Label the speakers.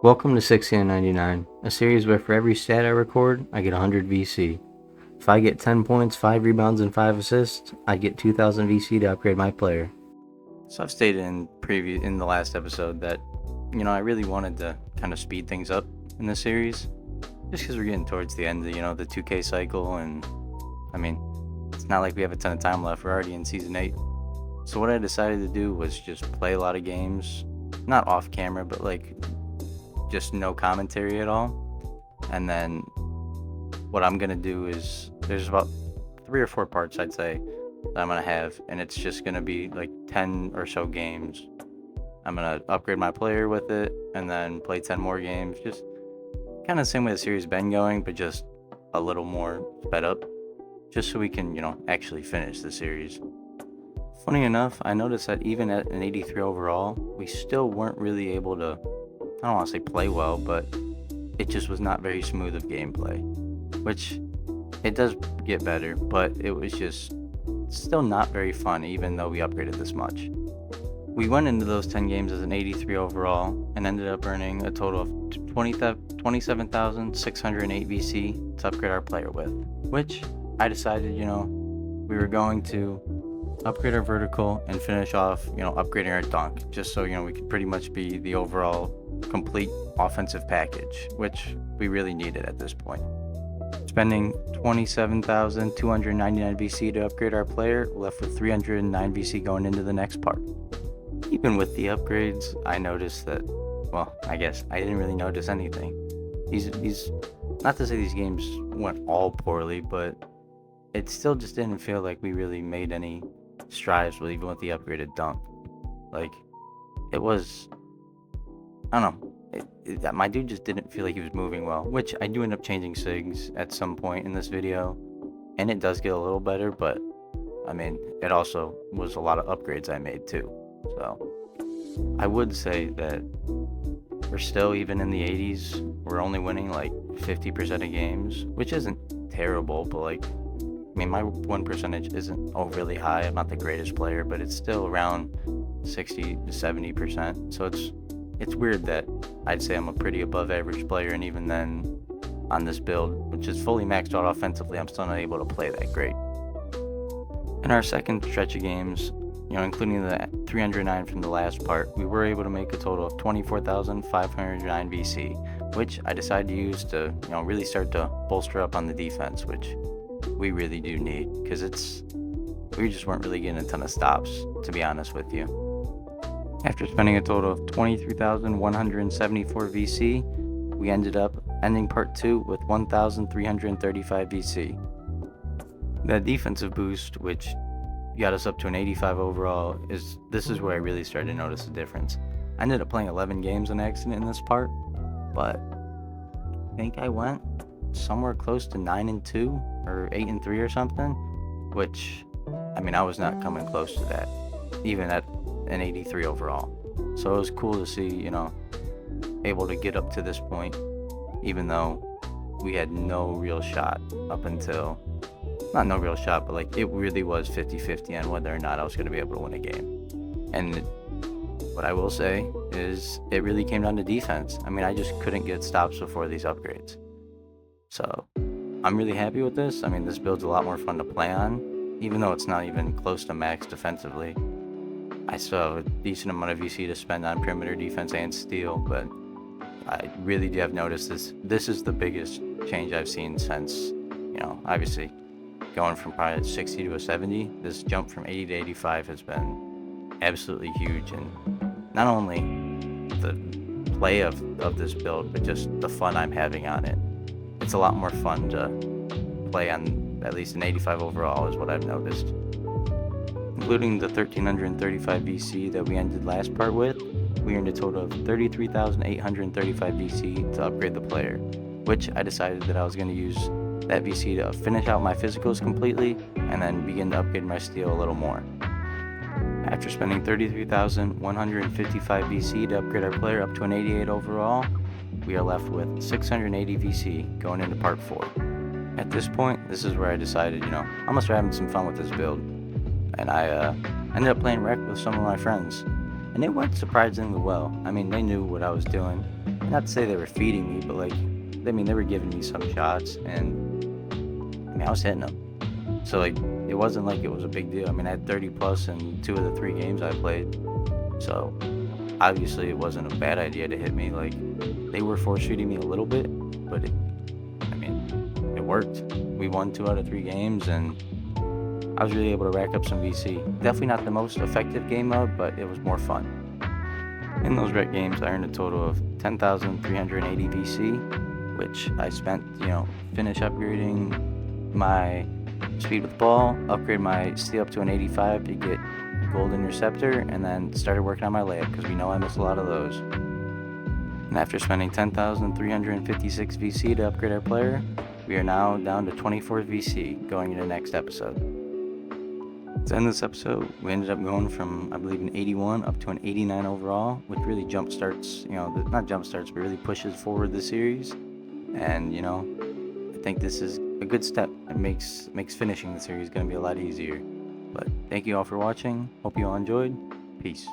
Speaker 1: Welcome to 6099, a series where for every stat I record, I get 100 VC. If I get 10 points, 5 rebounds, and 5 assists, I get 2000 VC to upgrade my player. So I've stated in the last episode that, I really wanted to kind of speed things up in this series, just because we're getting towards the end of, the 2K cycle, and, it's not like we have a ton of time left. We're already in Season 8. So what I decided to do was just play a lot of games, not off camera, but just no commentary at all. And then what I'm gonna do is there's about 3 or 4 parts, I'd say, that I'm gonna have, and it's just gonna be like 10 or so games. I'm gonna upgrade my player with it and then play 10 more games, just kind of the same way the series been going, but just a little more sped up, just so we can actually finish the series. Funny enough, I noticed that even at an 83 overall, we still weren't really able to, I don't want to say play well, but it just was not very smooth of gameplay, which it does get better, but it was just still not very fun even though we upgraded this much. We went into those 10 games as an 83 overall and ended up earning a total of 27,608 VC to upgrade our player with, which I decided, we were going to upgrade our vertical and finish off, upgrading our dunk, just so, we could pretty much be the overall complete offensive package, which we really needed at this point. Spending 27,299 VC to upgrade our player, left with 309 VC going into the next part. Even with the upgrades, I noticed that, I guess I didn't really notice anything. These not to say these games went all poorly, but it still just didn't feel like we really made any strides with even with the upgraded dunk. It was, I don't know, my dude just didn't feel like he was moving well, which I do end up changing SIGs at some point in this video, and it does get a little better, but it also was a lot of upgrades I made too. So I would say that we're still, even in the 80s, we're only winning like 50% of games, which isn't terrible, but my win percentage isn't really high. I'm not the greatest player, but it's still around 60 to 70%. So it's weird that I'd say I'm a pretty above average player, and even then on this build, which is fully maxed out offensively, I'm still not able to play that great. In our second stretch of games, including the 309 from the last part, we were able to make a total of 24,509 VC, which I decided to use to really start to bolster up on the defense, which we really do need, because we just weren't really getting a ton of stops, to be honest with you. After spending a total of 23,174 VC, we ended up ending part 2 with 1,335 VC. That defensive boost, which got us up to an 85 overall, this is where I really started to notice the difference. I ended up playing 11 games on accident in this part, but I think I went somewhere close to 9-2 or 8-3 or something, which I was not coming close to that, even at an 83 overall. So it was cool to see, able to get up to this point, even though we had no real shot up until, not no real shot, but it really was 50-50 on whether or not I was going to be able to win a game. And what I will say is it really came down to defense. I just couldn't get stops before these upgrades. So I'm really happy with this. This build's a lot more fun to play on, even though it's not even close to max defensively. I still have a decent amount of VC to spend on perimeter defense and steal, but I really do have noticed this is the biggest change I've seen since, obviously going from probably 60 to a 70. This jump from 80 to 85 has been absolutely huge, and not only the play of this build, but just the fun I'm having on it. It's a lot more fun to play on at least an 85 overall, is what I've noticed. Including the 1,335 VC that we ended last part with, we earned a total of 33,835 VC to upgrade the player, which I decided that I was going to use that VC to finish out my physicals completely and then begin to upgrade my steal a little more. After spending 33,155 VC to upgrade our player up to an 88 overall, we are left with 680 VC going into part 4. At this point, this is where I decided, I'm gonna start having some fun with this build. And I ended up playing rec with some of my friends, and it went surprisingly well. They knew what I was doing, not to say they were feeding me, but like, I mean, they were giving me some shots, and I mean, I was hitting them. So like, it wasn't like it was a big deal. I mean, I had 30 plus in 2 of the 3 games I played. So obviously, it wasn't a bad idea to hit me. Like, they were force feeding me a little bit, but I mean, it worked. We won 2 out of 3 games, and I was really able to rack up some VC. Definitely not the most effective game mode, but it was more fun. In those ret games, I earned a total of 10,380 VC, which I spent, finish upgrading my speed with ball, upgrade my steal up to an 85 to get gold interceptor, and then started working on my layup because we know I miss a lot of those. And after spending 10,356 VC to upgrade our player, we are now down to 24 VC going into the next episode. To end this episode, we ended up going from, I believe, an 81 up to an 89 overall, which really jumpstarts, not jumpstarts, but really pushes forward the series. And, I think this is a good step. It makes finishing the series going to be a lot easier. But thank you all for watching. Hope you all enjoyed. Peace.